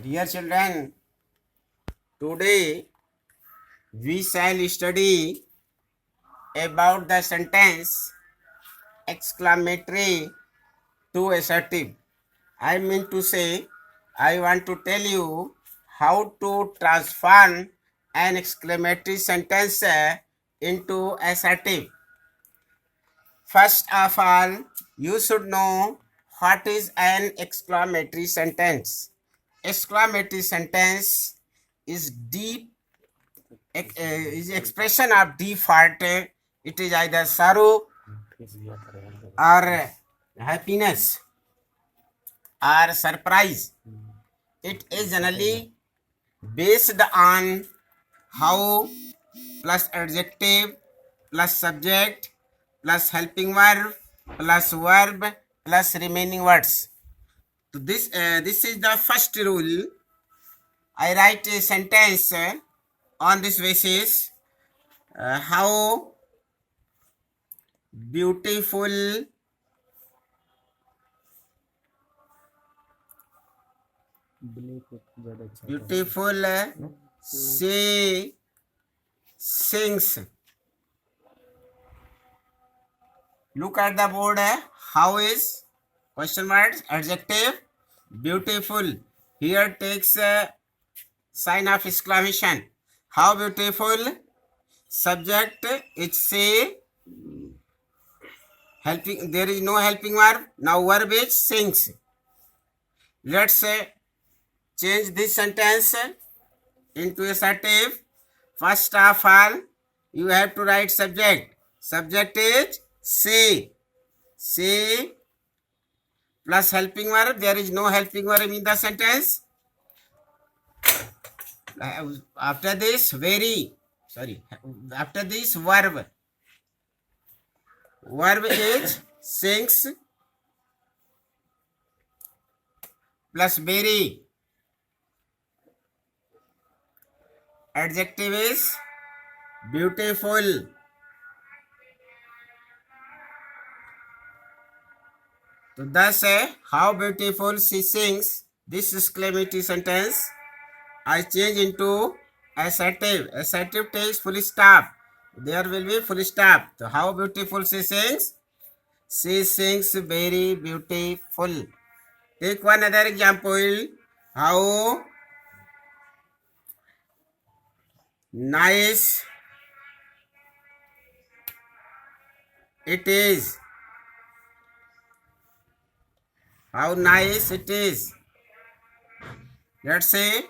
Dear children, today we shall study about the sentence exclamatory to assertive. I mean to say, I want to tell you how to transform an exclamatory sentence into assertive. First of all, you should know what is an exclamatory sentence. Exclamatory sentence is is expression of default. It is either sorrow or happiness or surprise. It is generally based on how plus adjective plus subject plus helping verb plus remaining words. So this is the first rule. I write a sentence on this basis. How beautiful she sings. Look at the board. How is question marks adjective beautiful. Here takes a sign of exclamation. How beautiful. Subject it say helping. There is no helping verb. Now verb is sings. Let's change this sentence into assertive. First of all, you have to write subject. Subject is say. Say plus helping verb. There is no helping verb in the sentence. After this, after this verb. Verb is sings plus very. Adjective is beautiful. So thus, how beautiful she sings. This exclamatory sentence I change into assertive. Assertive takes full stop. There will be full stop. So how beautiful she sings. She sings very beautiful. Take one other example. How nice it is. How nice it is. Let's say,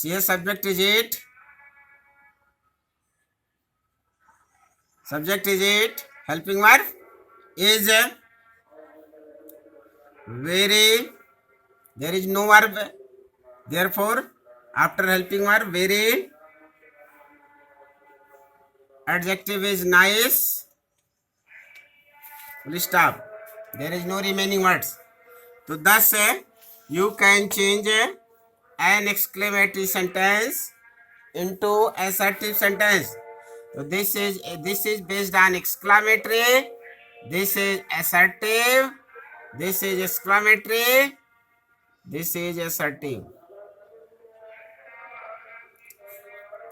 here subject is it. Subject is it. Helping verb is very. There is no verb. Therefore, after helping verb, very. Adjective is nice. Full stop. There is no remaining words. So thus, you can change an exclamatory sentence into assertive sentence. So this is based on exclamatory. This is assertive. This is exclamatory. This is assertive.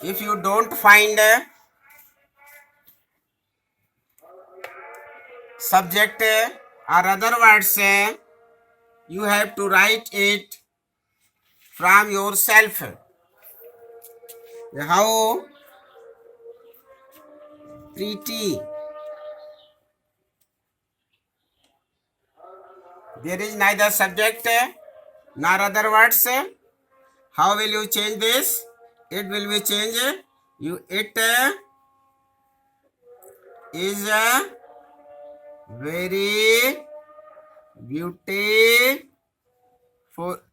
If you don't find subject or other words, you have to write it from yourself. How pretty. There is neither subject nor other words. How will you change this? It will be changed. It is very beautiful.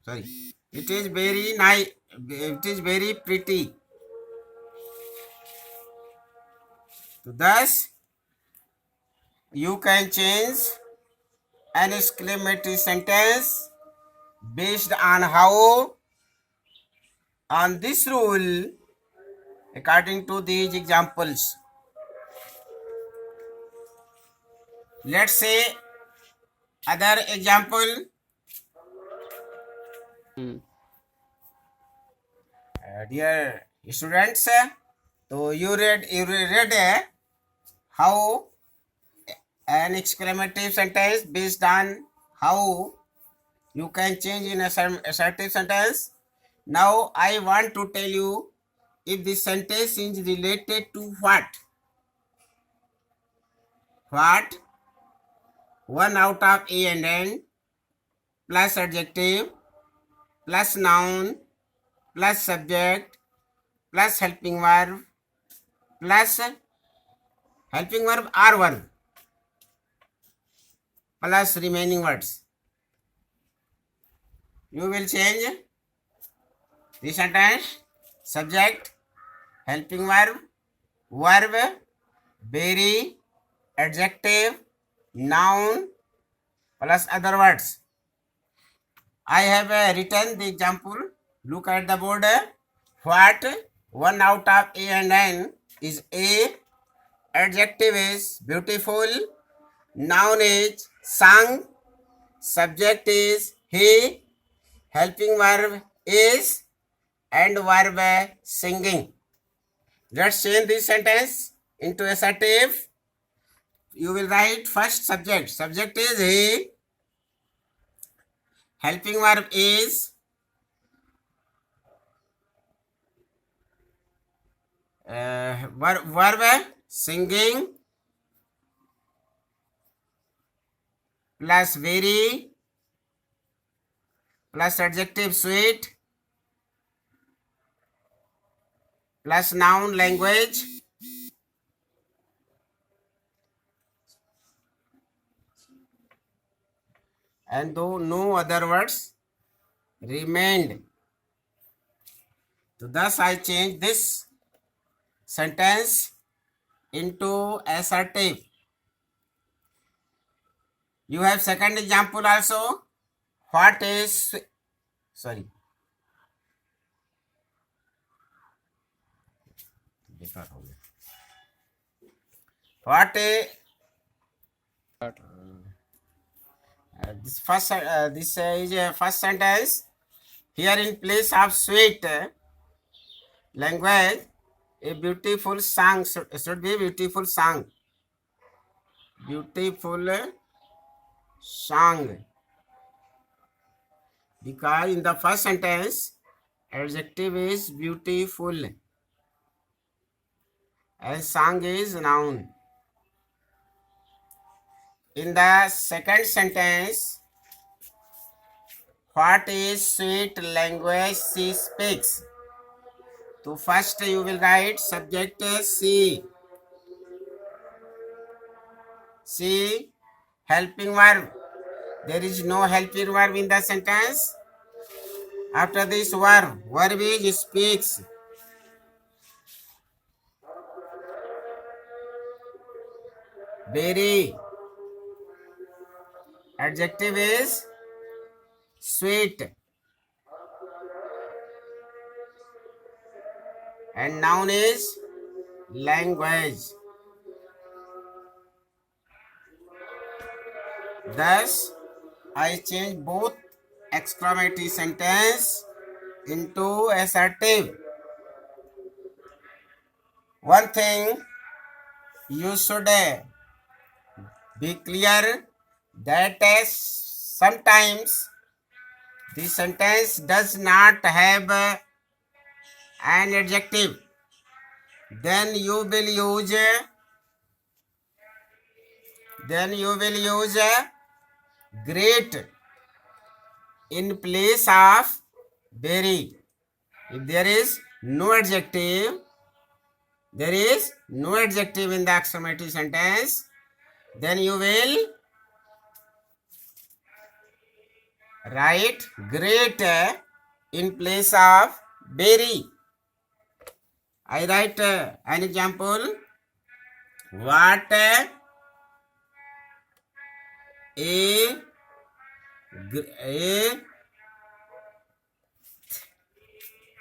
Sorry. It is very nice. It is very pretty. So thus, you can change an exclamatory sentence based on how, on this rule, according to these examples. Let's say other example. Dear students, so you read how an exclamative sentence based on how you can change in assertive sentence. Now I want to tell you if the sentence is related to what. What? 1 out of A and N plus adjective plus noun plus subject plus helping verb plus helping verb or verb plus remaining words. You will change the sentence subject, helping verb, verb, very, adjective, noun plus other words. I have written the example. Look at the board. What? 1 out of A and N is A. Adjective is beautiful. Noun is sung. Subject is he. Helping verb is and verb singing. Let's change this sentence into assertive. You will write first subject. Subject is he. Helping verb is verb singing plus very plus adjective sweet plus noun language and though no other words remained. So thus I change this sentence into assertive. You have second example also. What is sorry what a this is first sentence. Here in place of sweet language, a beautiful song should be beautiful song. Beautiful song. Because in the first sentence, adjective is beautiful and song is noun. In the second sentence, what is sweet language she speaks? So first you will write subject she. She, helping verb. There is no helping verb in the sentence. After this verb is speaks. Very. Adjective is sweet. And noun is language. Thus, I change both exclamatory sentence into assertive. One thing you should be clear that sometimes the sentence does not have an adjective. Then you will use great in place of very. If there is no adjective in the exclamatory sentence, then you will write great in place of very. I write an example. What a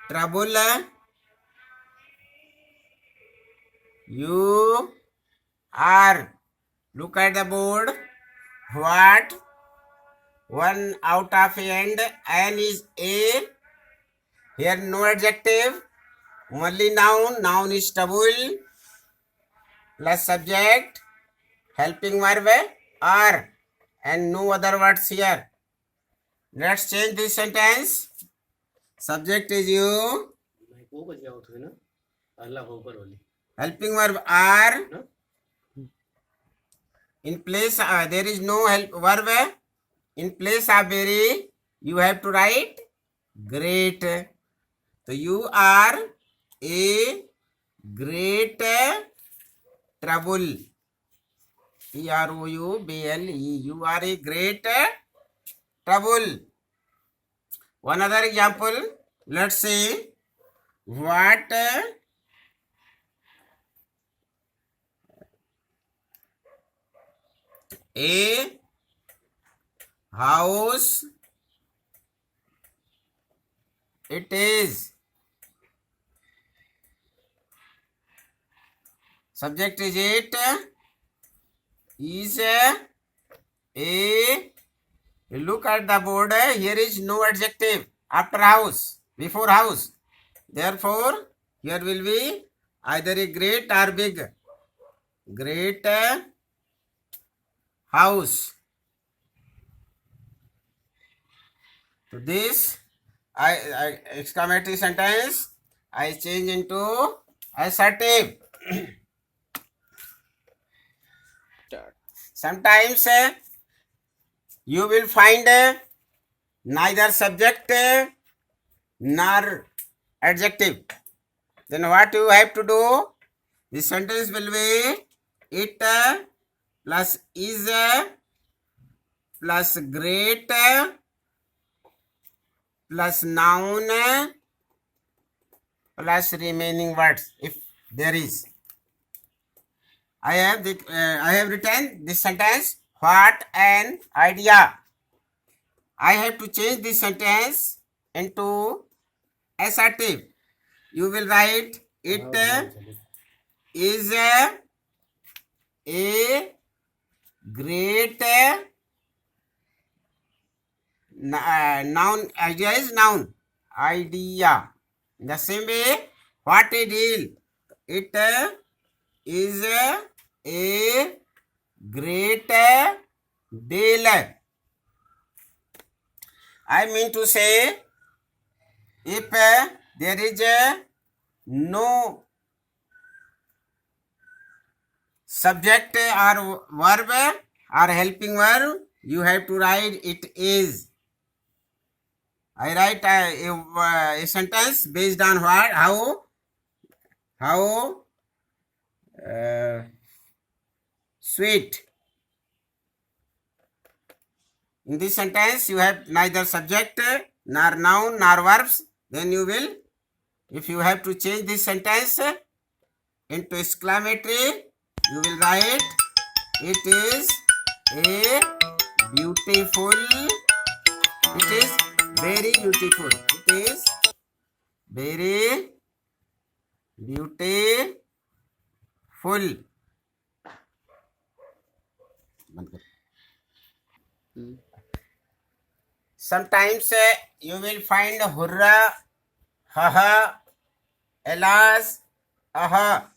trouble you are. Look at the board. What 1 out of a and N is A. Here no adjective, only noun. Noun is tabul plus subject, helping verb are, and no other words here. Let's change this sentence. Subject is you. Helping verb are. In place, there is no help verb. In place of very, you have to write great. So you are a great trouble. Trouble. You are a great trouble. One other example. Let's see what a house it is. Subject is it. Is a. Look at the board. Here is no adjective after house, before house. Therefore, here will be either a great or big. Great house. So this I exclamatory sentence I change into assertive. Sometimes you will find neither subject nor adjective. Then what you have to do? The sentence will be it plus is plus great plus noun plus remaining words if there is. I have written this sentence. What an idea! I have to change this sentence into assertive. You will write it is a great noun. Idea is noun. Idea. In the same way, what a deal. It is a great deal. I mean to say, if there is no subject or verb or helping verb, you have to write it is. I write a sentence based on what, how sweet. In this sentence, you have neither subject nor noun nor verbs. Then you will, if you have to change this sentence into exclamatory, you will write it is a beautiful. It is very beautiful. It is very beautiful. Sometimes you will find hurrah, haha, alas, aha.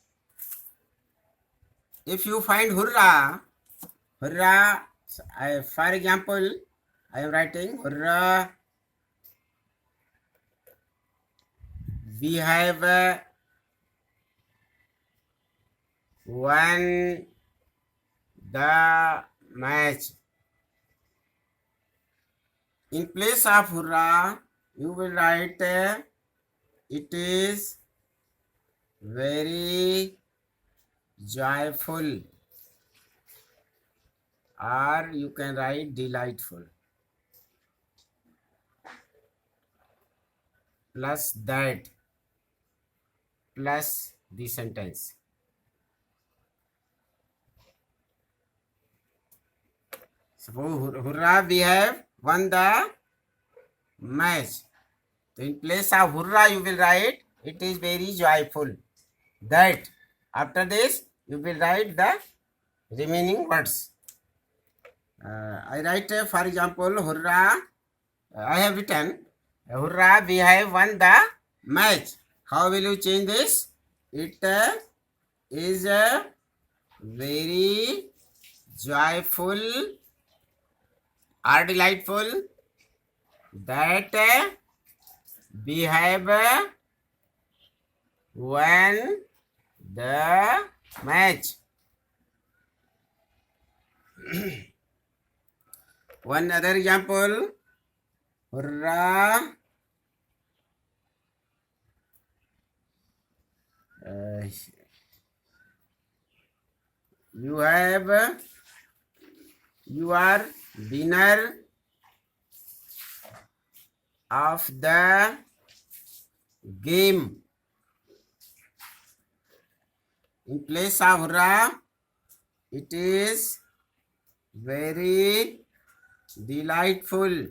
If you find hurrah, for example, I am writing hurrah. We have won the match. In place of hurrah, you will write it is very joyful, or you can write delightful. Plus that, plus the sentence. Suppose hurrah, we have won the match. So in place of hurrah, you will write it is very joyful. That. After this, you will write the remaining words. I write, for example, hurrah. I have written, hurrah, we have won the match. How will you change this? It is very joyful or delightful that we have won the match. One other example, hurrah. You are winner of the game. In place of hurrah, it is very delightful.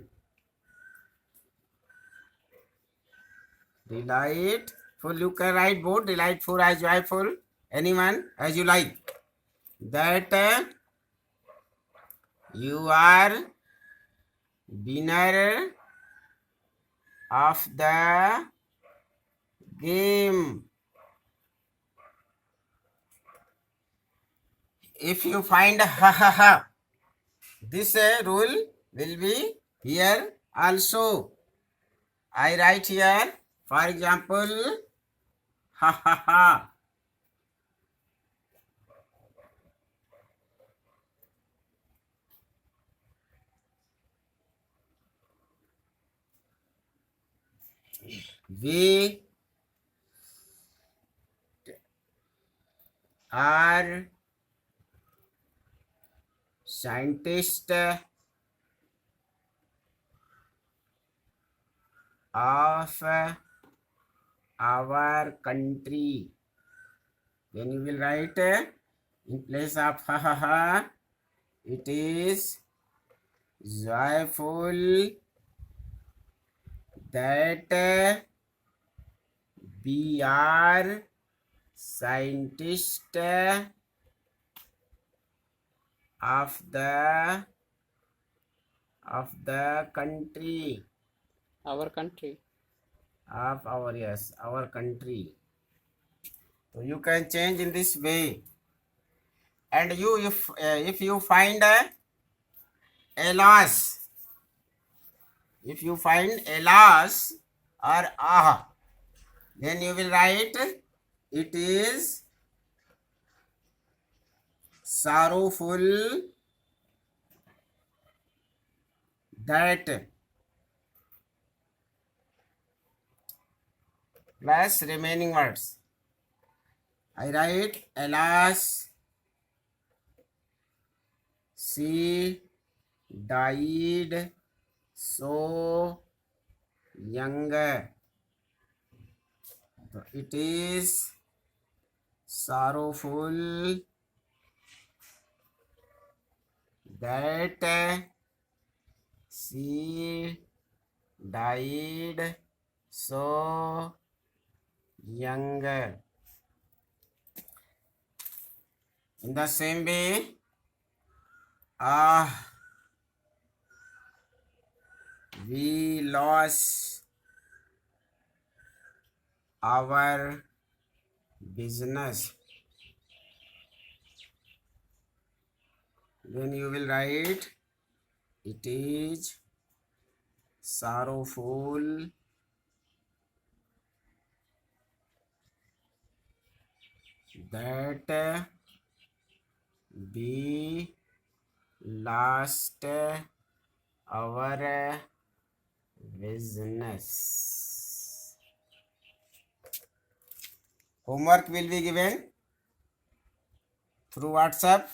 Delightful. You can write both delightful or joyful. Anyone as you like. That you are winner of the game. If you find ha ha ha, this rule will be here also. I write here, for example, ha ha ha. We are scientists of our country. Then you will write in place of ha ha ha, it is joyful that we are scientists of the country. Our country. Of our, yes, our country. So you can change in this way. And you, if you find a loss, if you find a loss or ah, then you will write it is sorrowful that plus remaining words. I write, alas, she died so young. So it is sorrowful that she died so young. In the same way, we lost our business. Then you will write, it is sorrowful that we lost our business. Homework will be given through WhatsApp.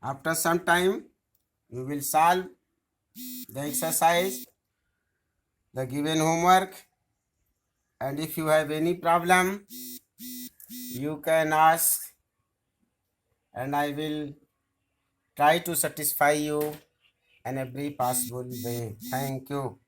After some time, you will solve the exercise, the given homework, and if you have any problem, you can ask and I will try to satisfy you in every possible way. Thank you.